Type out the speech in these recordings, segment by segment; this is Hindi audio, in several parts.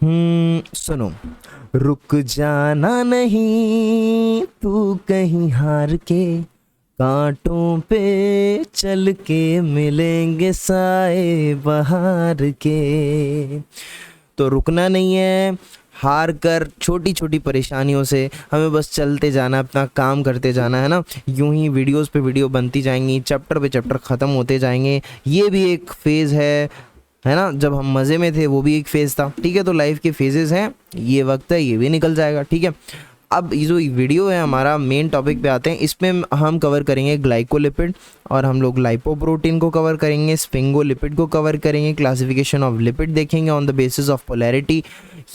सुनो, रुक जाना नहीं तू कहीं हार के, कांटों पे चल के मिलेंगे साए बहार के। तो रुकना नहीं है, हार कर छोटी छोटी परेशानियों से हमें बस चलते जाना, अपना काम करते जाना है ना। यूं ही वीडियोस पे वीडियो बनती जाएंगी, चैप्टर पे चैप्टर ख़त्म होते जाएंगे। ये भी एक फेज़ है ना। जब हम मज़े में थे वो भी एक फ़ेज़ था, ठीक है। तो लाइफ के फेजेस हैं, ये वक्त है, ये भी निकल जाएगा, ठीक है। अब ये जो वीडियो है हमारा मेन टॉपिक पे आते हैं। इसमें हम कवर करेंगे ग्लाइकोलिपिड, और हम लोग लाइपोप्रोटीन को कवर करेंगे, स्फिंगोलिपिड को कवर करेंगे, क्लासिफिकेशन ऑफ लिपिड देखेंगे on the basis of polarity.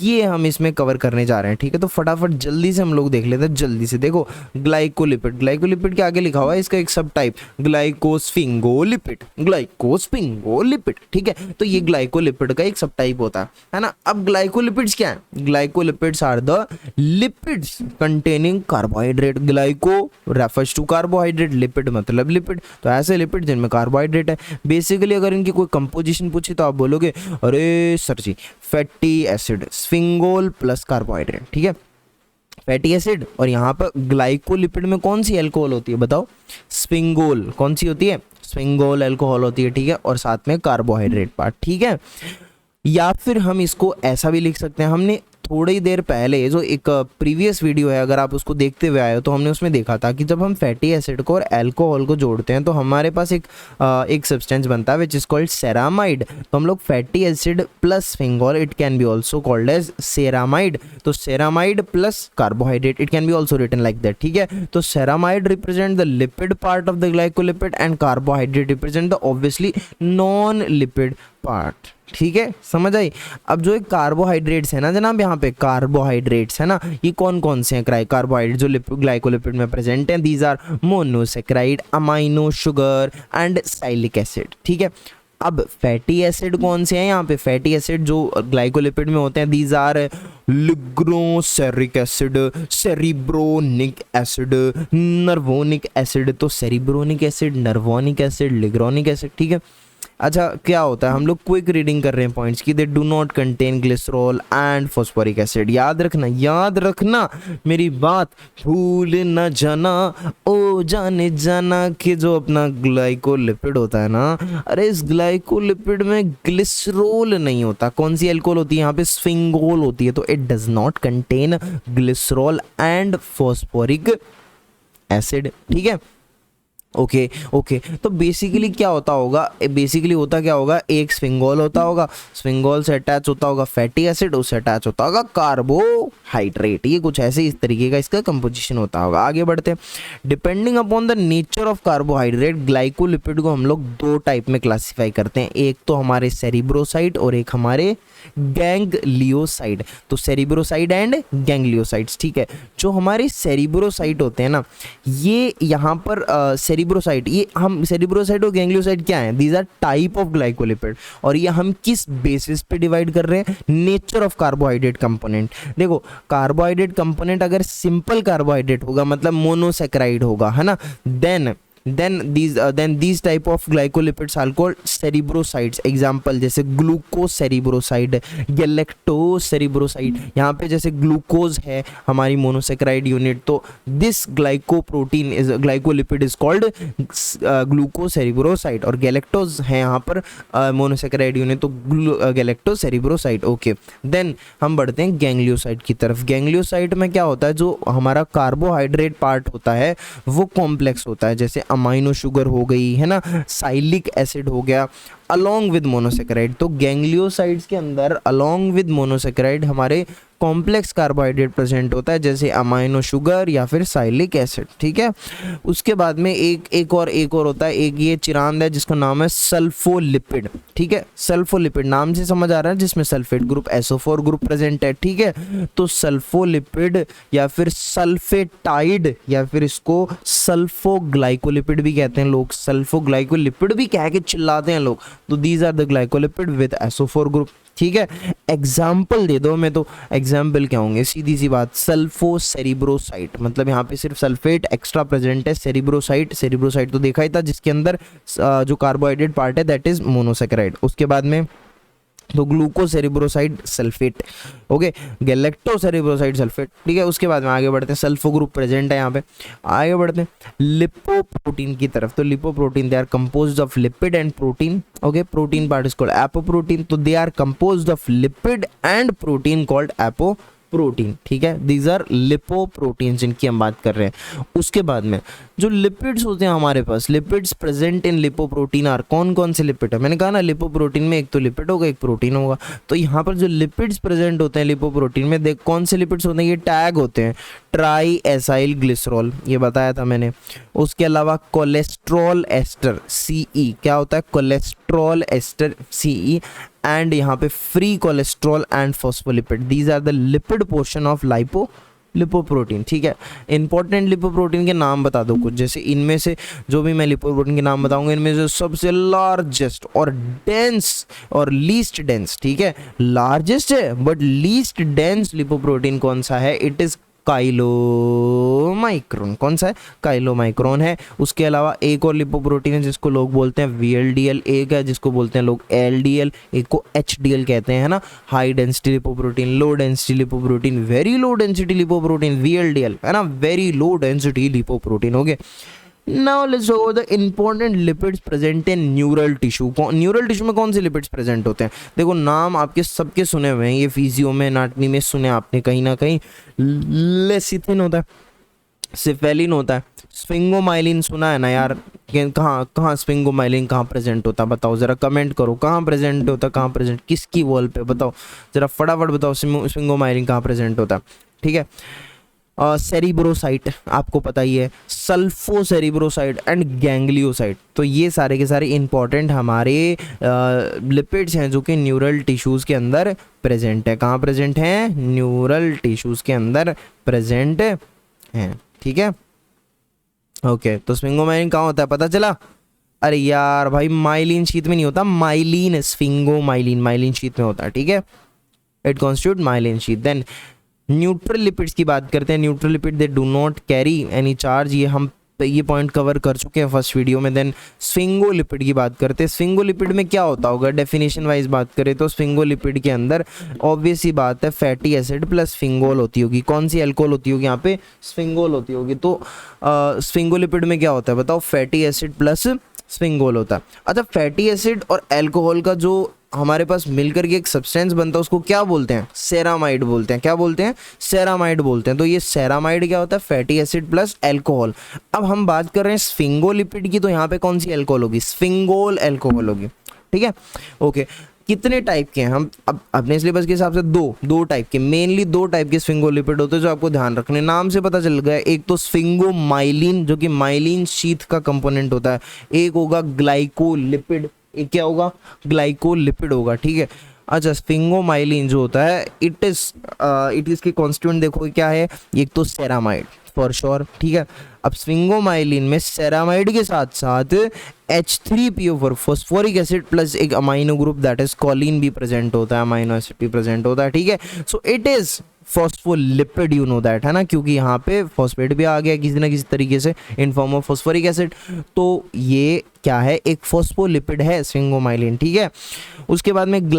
ये हम इसमें कवर करने जा रहे हैं, ठीक है। तो फटाफट जल्दी से हम लोग देख लेते हैं, जल्दी से देखो। ग्लाइकोलिपिड, ग्लाइकोलिपिड के आगे लिखा हुआ है इसका एक सब टाइप ग्लाइकोस्फिंगोलिपिड, ग्लाइकोस्फिंगोलिपिड, ठीक है। तो ये ग्लाइकोलिपिड का एक सब टाइप होता है ना। अब ग्लाइकोलिपिड्स क्या है? Glycolipids are the lipids containing carbohydrate. Glyco refers to carbohydrate, lipid मतलब लिपिड। तो ऐसे लिपिड जिनमें कार्बोहाइड्रेट है। बेसिकली अगर इनकी कोई कंपोजिशन पूछी तो आप बोलोगे अरे सर जी फैटी एसिड, स्फिंगोल प्लस कार्बोहाइड्रेट, ठीक है, फैटी एसिड। और यहाँ पर ग्लाइकोलिपिड में कौन सी अल्कोहल होती है बताओ? स्फिंगोल। कौन सी होती है? स्फिंगोल अल्कोहल होती है, ठीक है। और साथ में कार्बोहाइड्रेट पार्ट, ठीक है। या फिर हम इसको ऐसा भी लिख सकते हैं, हमने थोड़ी देर पहले जो एक प्रीवियस वीडियो है अगर आप उसको देखते हुए आए हो तो हमने उसमें देखा था कि जब हम फैटी एसिड को और अल्कोहल को जोड़ते हैं तो हमारे पास एक सब्सटेंस बनता है विच इज कॉल्ड सेरामाइड। तो हम लोग fatty acid plus sphingol, it can be also called as ceramide. तो ceramide plus carbohydrate, it can be also written like that, ठीक है। तो ceramide represent the lipid part of the glycolipid and carbohydrate represent the obviously non lipid part, ठीक है, समझ आई। अब जो एक कार्बोहाइड्रेट्स है ना जनाब, यहाँ पे कार्बोहाइड्रेट्स है ना, ये कौन कौन से हैं कार्बोहाइड्रेट जो ग्लाइकोलिपिड में प्रेजेंट हैं? These are monosaccharide, amino sugar and sialic acid, ठीक है। अब फैटी एसिड कौन से हैं यहाँ पे? फैटी एसिड जो ग्लाइकोलिपिड में होते हैं, these are lignoceric acid, cerebronic acid, nervonic acid. तो cerebronic acid, nervonic acid, lignoceric acid, ठीक है। अच्छा क्या होता है, हम लोग क्विक रीडिंग कर रहे हैं पॉइंट्स की। दे do not contain glycerol and phosphoric acid. याद रखना, याद रखना मेरी बात, भूल न जाना ओ जाने जाना कि जो अपना ग्लाइकोलिपिड होता है ना, अरे इस ग्लाइकोलिपिड में ग्लिसरॉल नहीं होता। कौन सी अल्कोहल होती है यहाँ पे? स्फिंगोल होती है। तो it does not contain glycerol and phosphoric acid, ठीक है। Okay okay. तो बेसिकली क्या होता होगा? बेसिकली होता क्या होगा, एक स्फिंगोल होता होगा, स्फिंगोल से अटैच होता होगा फैटी एसिड, उससे अटैच होता होगा कार्बोहाइड्रेट। ये कुछ ऐसे इस तरीके का इसका कंपोजिशन होता होगा। आगे बढ़ते हैं। Depending upon the nature of carbohydrate, glycolipid को हम लोग दो टाइप में क्लासीफाई करते हैं। एक तो हमारे सेरिब्रोसाइड और एक हमारे गैंग्लियोसाइड। तो सेरिब्रोसाइड एंड गैंग्लियोसाइड्स, ठीक है। जो हमारे सेरिब्रोसाइड होते हैं ना, ये यहाँ पर सेरिब्रोसाइड, ये हम सेरिब्रोसाइड और गैंग्लियोसाइड क्या है? These are type of glycolipid. और ये हम किस बेसिस पे डिवाइड कर रहे हैं? Nature of carbohydrate component. देखो कार्बोहाइड्रेट कंपोनेंट अगर सिंपल कार्बोहाइड्रेट होगा, मतलब मोनोसेक्राइड होगा, है ना, then these type of glycolipids are called cerebrosides। Example जैसे ग्लूकोज सेरिब्रोसाइड, गैलेक्टोज सेरिब्रोसाइड। यहाँ पे जैसे ग्लूकोज है हमारी मोनोसेक्राइड यूनिट, तो this glycoprotein is glycolipid is called glucose cerebroside. और गैलेक्टोज है यहाँ पर मोनोसेक्राइड यूनिट, तो गैलेक्टोज सेरिब्रोसाइड। ओके, देन हम बढ़ते हैं गैंग्लियोसाइड की तरफ। गैंग्लियोसाइड में क्या होता है? जो हमारा कार्बोहाइड्रेट पार्ट होता है वो कॉम्प्लेक्स होता है, जैसे अमाइनो शुगर हो गई, है ना, साइलिक एसिड हो गया, अलोंग विद मोनोसेक्राइड। तो गैंग्लियोसाइड्स के अंदर अलोंग विद मोनोसेक्राइड हमारे कॉम्प्लेक्स कार्बोहाइड्रेट प्रेजेंट होता है, जैसे अमाइनो शुगर या फिर साइलिक एसिड, ठीक है। उसके बाद में एक और होता है, एक ये चिरांद है जिसका नाम है सल्फोलिपिड, ठीक है। सल्फोलिपिड नाम से समझ आ रहा है, जिसमें sulphate group SO4 group present है, ठीक है। तो सल्फोलिपिड या फिर सल्फेटाइड या फिर इसको सल्फोग्लाइकोलिपिड भी कहते हैं लोग, सल्फोग्लाइकोलिपिड भी कह के चिल्लाते हैं लोग। तो these are the glycolipid with SO4 group, ठीक है। एग्जाम्पल दे दो, मैं तो एग्जाम्पल क्या होंगे, सीधी सी बात, सल्फो सेरिब्रोसाइड, मतलब यहाँ पे सिर्फ सल्फेट एक्स्ट्रा प्रेजेंट है। सेरिब्रोसाइड तो देखा ही था, जिसके अंदर जो कार्बोहाइड्रेट पार्ट है दैट इज मोनोसेक्राइड। उसके बाद में तो ग्लूकोसेरिब्रोसाइड सल्फेट, ओके, गैलेक्टोसेरिब्रोसाइड सल्फेट, ठीक है। उसके बाद में आगे बढ़ते हैं, सल्फो ग्रुप प्रेजेंट है यहाँ पे। आगे बढ़ते हैं लिपोप्रोटीन की तरफ। तो lipoprotein they are composed of lipid and protein, okay, protein part is called apoprotein. तो they are composed of lipid and protein called apoprotein, ठीक है। दीज आर लिपोप्रोटीन जिनकी हम बात कर रहे हैं। उसके बाद में जो लिपिड्स होते हैं हमारे पास, lipids present in lipoprotein are, कौन कौन से लिपिड है, मैंने कहा ना लिपोप्रोटीन में एक तो लिपिड होगा एक प्रोटीन होगा। तो यहाँ पर जो लिपिड्स प्रेजेंट होते हैं लिपोप्रोटीन में, देख कौन से लिपिड्स होते हैं, ये टैग होते हैं, ट्राई एसाइल ग्लिसरॉल, ये बताया था मैंने। उसके अलावा कोलेस्ट्रॉल एस्टर सीई, क्या होता है, कोलेस्ट्रॉल एस्टर सीई, एंड यहाँ पे free cholesterol and phospholipid, these are the lipid portion of lipoprotein, ठीक है। इंपॉर्टेंट लिपोप्रोटीन के नाम बता दो कुछ, जैसे इनमें से जो भी मैं लिपोप्रोटीन के नाम बताऊंगा, इनमें से सबसे लार्जेस्ट और डेंस और लीस्ट डेंस, ठीक है, लार्जेस्ट है बट लीस्ट डेंस लिपोप्रोटीन कौन सा है, इट इज काइलोमाइक्रोन। कौन सा है, काइलोमाइक्रोन है। उसके अलावा एक और लिपोप्रोटीन है जिसको लोग बोलते हैं VLDL, एक है जिसको बोलते हैं लोग LDL, एक को HDL कहते हैं, है ना। High density lipoprotein, low density lipoprotein, very low density lipoprotein VLDL, है ना, very low density lipoprotein, okay. Now let's talk about the important lipids present in neural tissue. Neural tissue में कौन से लिपिड्स प्रेजेंट होते हैं, देखो नाम आपके सबके सुने हुए हैं, ये फिजियो में, एनाटॉमी में सुने आपने कहीं ना कहीं। लेसिथिन होता है, सिफेलिन होता है, स्फिंगोमाइलिन सुना है ना यार, कहाँ कहाँ स्फिंगोमाइलिन कहाँ प्रेजेंट होता है, बताओ जरा, कमेंट करो कहाँ प्रेजेंट होता है, कहाँ प्रेजेंट, किसकी वॉल पे, बताओ जरा फटाफट बताओ, स्फिंगोमाइलिन कहाँ प्रेजेंट होता है, ठीक है। सेरिब्रोसाइट आपको पता ही है, सल्फो सेरिब्रोसाइट एंड गैंग्लियोसाइट, तो ये सारे के सारे इंपॉर्टेंट हमारे लिपिड्स हैं जो कि न्यूरल टिश्यूज़ के अंदर प्रेजेंट है। कहाँ प्रेजेंट हैं, न्यूरल टिश्यूज़ के अंदर प्रेजेंट हैं, ठीक है, ओके। तो स्फिंगोमाइलिन कहाँ होता है, पता चला। अरे यार भाई, माइलिन शीट में नहीं होता, माइलिन, स्फिंगोमाइलिन माइलिन शीट में होता है, ठीक है, it constitute myelin sheet. Then neutral lipids की बात करते हैं। Neutral lipid they do not carry any charge, ये हम ये पॉइंट कवर कर चुके हैं फर्स्ट वीडियो में। देन स्फिंगोलिपिड की बात करते हैं। स्फिंगोलिपिड में क्या होता होगा, डेफिनेशन वाइज बात करें तो स्फिंगोलिपिड के अंदर ऑब्वियस ही बात है फैटी एसिड प्लस स्फिंगोल होती होगी। कौन सी एल्कोहल होती होगी, यहाँ पे स्फिंगोल होती होगी। तो स्फिंगोलिपिड में क्या होता है बताओ, फैटी एसिड प्लस स्फिंगोल होता है। अच्छा, फैटी एसिड और एल्कोहल का जो हमारे पास मिलकर के एक सब्सटेंस बनता है उसको क्या बोलते हैं, सेरामाइड बोलते हैं। क्या बोलते हैं, सेरामाइड बोलते हैं। तो ये सेरामाइड क्या होता है, फैटी एसिड प्लस एल्कोहल। अब हम बात कर रहे हैं स्फिंगोलिपिड की, तो यहाँ पे कौन सी एल्कोहल होगी, स्फिंगोल एल्कोहल होगी, ठीक है, ओके। कितने टाइप के हैं, हम अब अपने सिलेबस के हिसाब से दो टाइप के, मेनली दो टाइप के स्फिंगोलिपिड होते हैं जो आपको ध्यान रखने, नाम से पता चल गया। एक तो स्फिंगोमाइलिन जो कि माइलिन शीथ का कंपोनेंट होता है, एक होगा ग्लाइकोलिपिड, एक क्या होगा, ग्लाइकोलिपिड होगा, ठीक है। अच्छा, स्फिंगोमाइलिन जो होता है इट इज के कॉन्स्टिट्यूएंट देखो क्या है, एक तो सेरामाइड फॉर श्योर, ठीक है। अब स्फिंगोमाइलिन में सेरामाइड के साथ साथ H3PO4 फॉस्फोरिक एसिड प्लस एक amino group that is Colin भी प्रेजेंट होता है, अमाइनो एसिड भी प्रेजेंट होता है, ठीक है। So it is phospholipid, you know that, है ना, क्योंकि यहाँ पे फॉस्फेट भी आ गया किसी ना किसी तरीके से in form of phosphoric acid. तो ये क्या है, एक फॉस्फोलिपिड है स्फिंगोमाइलिन, ठीक है। उसके बाद में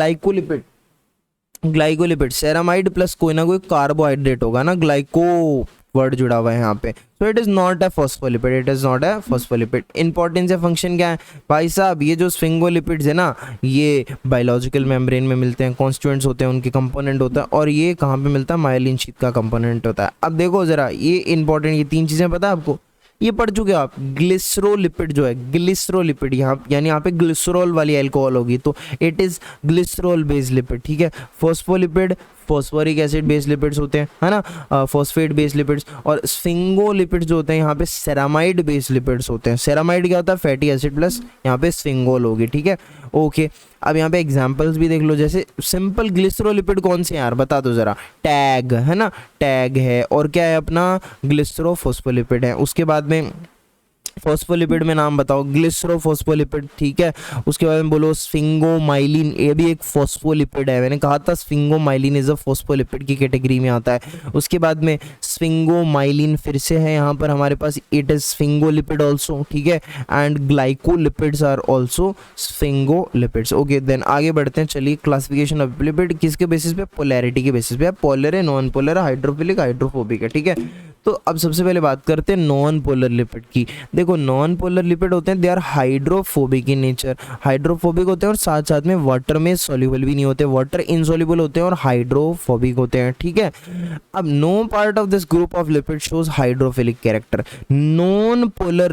ग्लाइकोलिपिड सेरामाइड प्लस कोई ना कोई कार्बोहाइड्रेट होगा ना, ग्लाइको वर्ड जुड़ा हुआ है यहाँ पे। So it is not a phospholipid, it is not a phospholipid. Importance या फंक्शन क्या है भाई साहब, ये जो स्फिंगोलिपिड्स है ना, ये बायोलॉजिकल मेम्ब्रेन में मिलते हैं, कॉन्स्टिट्यूएंट्स होते हैं, उनके कंपोनेंट होता है, और ये कहाँ पे मिलता है, माइलिन शीथ का कंपोनेंट होता है। अब देखो जरा, ये इंपॉर्टेंट, ये तीन चीजें पता है आपको, ये पढ़ चुके हो आप। ग्लिसरोलिपिड जो है, ग्लिसरोलिपिड यहाँ यानी यहाँ पे ग्लिसरॉल वाली एल्कोहल होगी, तो it is glycerol based lipid, ठीक है। Phospholipid phosphoric acid based lipids होते हैं, है ना, फॉस्फेट बेस्ड लिपिड्स। और स्फिंगोलिपिड्स जो होते हैं यहाँ पे सेरामाइड बेस्ड लिपिड्स होते हैं। सेरामाइड क्या होता है, फैटी एसिड प्लस यहाँ पे स्फिंगोल होगी, ठीक है, ओके। अब यहाँ पे एग्जांपल्स भी देख लो, जैसे सिंपल ग्लिसरोलिपिड कौन से यार, बता दो जरा, टैग है ना, टैग है, और क्या है अपना, ग्लिसरोफॉस्फोलिपिड है। उसके बाद में फॉस्फोलिपिड में नाम बताओ, ग्लिसरोफॉस्फोलिपिड, ठीक है। उसके बाद में बोलो स्फिंगोमाइलिन, ये भी एक फॉस्फोलिपिड है, मैंने कहा था स्फिंगोमाइलिन इज अ फॉस्फोलिपिड की कैटेगरी में आता है। उसके बाद में स्फिंगोमाइलिन फिर से है यहाँ पर हमारे पास, इट इज स्फिंगोलिपिड ऑल्सो, ठीक है। And glycolipids are also sphingolipids. Okay, then आगे बढ़ते हैं, चलिए क्लासिफिकेशन ऑफ लिपिड किसके बेसिस पे, पोलैरिटी के बेसिस पे, पोलर है, नॉन पोलर है, हाइड्रोफिलिक, हाइड्रोफोबिक है, ठीक है। तो अब सबसे पहले बात करते हैं नॉन पोलर लिपिड की। देखो नॉन पोलर लिपिड होते हैं, they are hydrophobic in nature, hydrophobic होते हैं और साथ साथ में वाटर में सॉल्युबल भी नहीं होते, वाटर इनसॉल्युबल होते हैं और हाइड्रोफोबिक होते हैं, ठीक है। अब no part of this group of lipid shows hydrophilic character. Non polar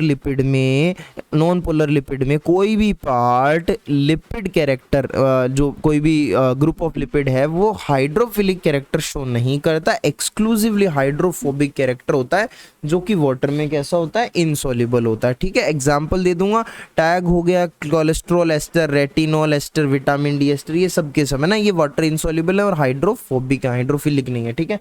lipid में कोई भी पार्ट लिपिड कैरेक्टर, जो कोई भी ग्रुप ऑफ लिपिड है वो हाइड्रोफिलिक कैरेक्टर शो नहीं करता, एक्सक्लूसिवली हाइड्रोफोबिक कैरेक्टर होता है, जो कि वाटर में कैसा होता है, इनसॉल्युबल होता है, ठीक है। एग्जांपल दे दूंगा, टैग हो गया cholesterol ester, retinol ester, vitamin D ester, ये सब के सब है ना, ये वाटर इनसॉल्युबल है और हाइड्रोफोबिक है, हाइड्रोफिलिक नहीं है, ठीक है।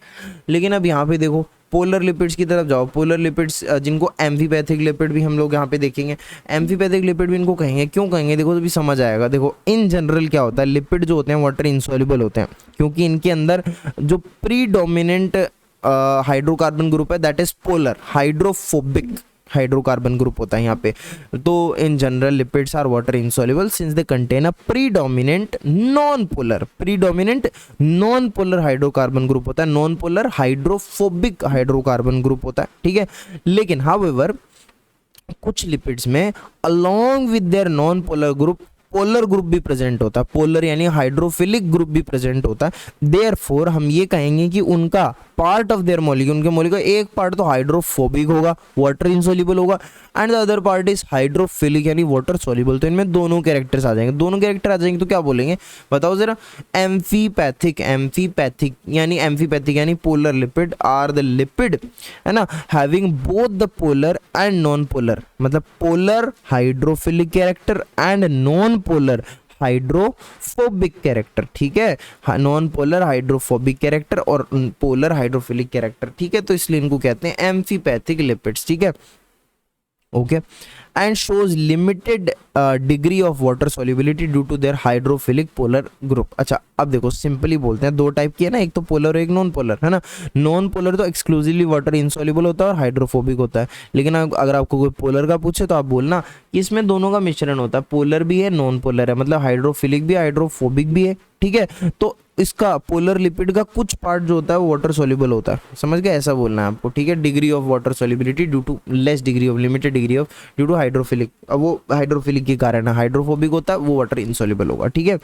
लेकिन अब यहाँ पे देखो पोलर लिपिड्स की तरफ जाओ, पोलर लिपिड्स जिनको एम्फीपैथिक लिपिड भी हम लोग यहाँ पे देखेंगे, एम्फीपैथिक लिपिड भी इनको कहेंगे, क्यों कहेंगे देखो तो भी समझ आएगा। देखो इन जनरल क्या होता है, लिपिड जो होते हैं वाटर इनसॉल्युबल होते हैं, क्योंकि इनके अंदर जो प्रीडोमिनेंट हाइड्रोकार्बन ग्रुप है that is polar, hydrophobic hydrocarbon group होता है यहाँ पे। तो in general lipids are water insoluble since they contain a predominant non polar hydrocarbon group होता है, non polar hydrophobic hydrocarbon group होता है, ठीक है। लेकिन हाउएवर कुछ लिपिड्स में along with their non polar group polar group भी प्रेजेंट होता है, पोलर यानी हाइड्रोफिलिक ग्रुप भी प्रेजेंट होता है। देयरफॉर हम ये कहेंगे कि उनका पार्ट ऑफ देयर मॉलिक्यूल, उनके मॉलिक्यूल एक पार्ट तो हाइड्रोफोबिक होगा, वाटर इनसॉल्युबल होगा, and the other part is hydrophilic यानी वाटर सॉल्युबल। तो इनमें दोनों कैरेक्टर्स आ जाएंगे, दोनों कैरेक्टर आ जाएंगे तो क्या बोलेंगे बताओ जरा, एम्फीपैथिक यानी polar lipid are the lipid, है ना, having both the polar and non polar, मतलब polar hydrophilic character and non polar hydrophobic character, ठीक है। नॉन पोलर हाइड्रोफोबिक कैरेक्टर और पोलर हाइड्रोफिलिक कैरेक्टर, ठीक है। तो इसलिए इनको कहते हैं एम्फीपैथिक लिपिड्स, ठीक है, okay. And shows limited degree of water solubility due to their hydrophilic polar group. अच्छा अब देखो सिंपली बोलते हैं, दो टाइप की है ना, एक तो पोलर और एक नॉन पोलर, है ना। नॉन पोलर तो एक्सक्लूसिवली वाटर इनसॉल्युबल होता है और हाइड्रोफोबिक होता है, लेकिन अगर आपको कोई पोलर का पूछे तो आप बोलना कि इसमें दोनों का मिश्रण होता है, पोलर भी है नॉन पोलर है, मतलब हाइड्रोफिलिक भी हाइड्रोफोबिक भी है, ठीक है। तो इसका पोलर लिपिड का कुछ पार्ट जो होता है वो वाटर सॉल्युबल होता है, समझ गए, ऐसा बोलना है आपको, ठीक है। Degree of water solubility due to less degree of limited degree of due to hydrophilic, अब वो हाइड्रोफिलिक के कारण है, हाइड्रोफोबिक होता है वो वाटर इनसॉल्युबल होगा, ठीक है।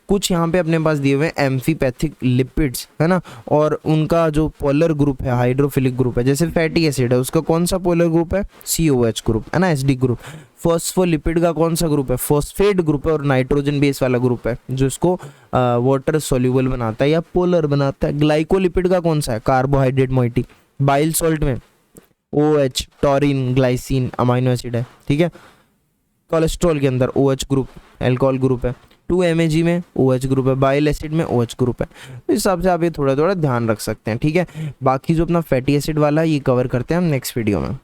कुछ यहाँ पे अपने पास दिए हुए हैं एम्फीपैथिक लिपिड्स, है ना, और उनका जो पोलर ग्रुप है हाइड्रोफिलिक ग्रुप है, जैसे फैटी एसिड है उसका कौन सा पोलर ग्रुप है, COH ग्रुप, है ना, SD ग्रुप। फॉस्फोलिपिड का कौन सा ग्रुप है, फॉस्फेट ग्रुप है और नाइट्रोजन बेस वाला ग्रुप है जो इसको वाटर सॉल्युबल बनाता है या पोलर बनाता है। ग्लाइकोलिपिड का कौन सा है, कार्बोहाइड्रेट मोइटी। बाइल सॉल्ट में OH, taurine, glycine amino acid है, ठीक है। कोलेस्ट्रॉल के अंदर OH ग्रुप अल्कोहल ग्रुप है, 2-MeG में OH ग्रुप है, बाइल एसिड में OH ग्रुप है। तो इस हिसाब से आप ये थोड़ा थोड़ा ध्यान रख सकते हैं, ठीक है। बाकी जो अपना फैटी एसिड वाला ये कवर करते हैं हम नेक्स्ट वीडियो में।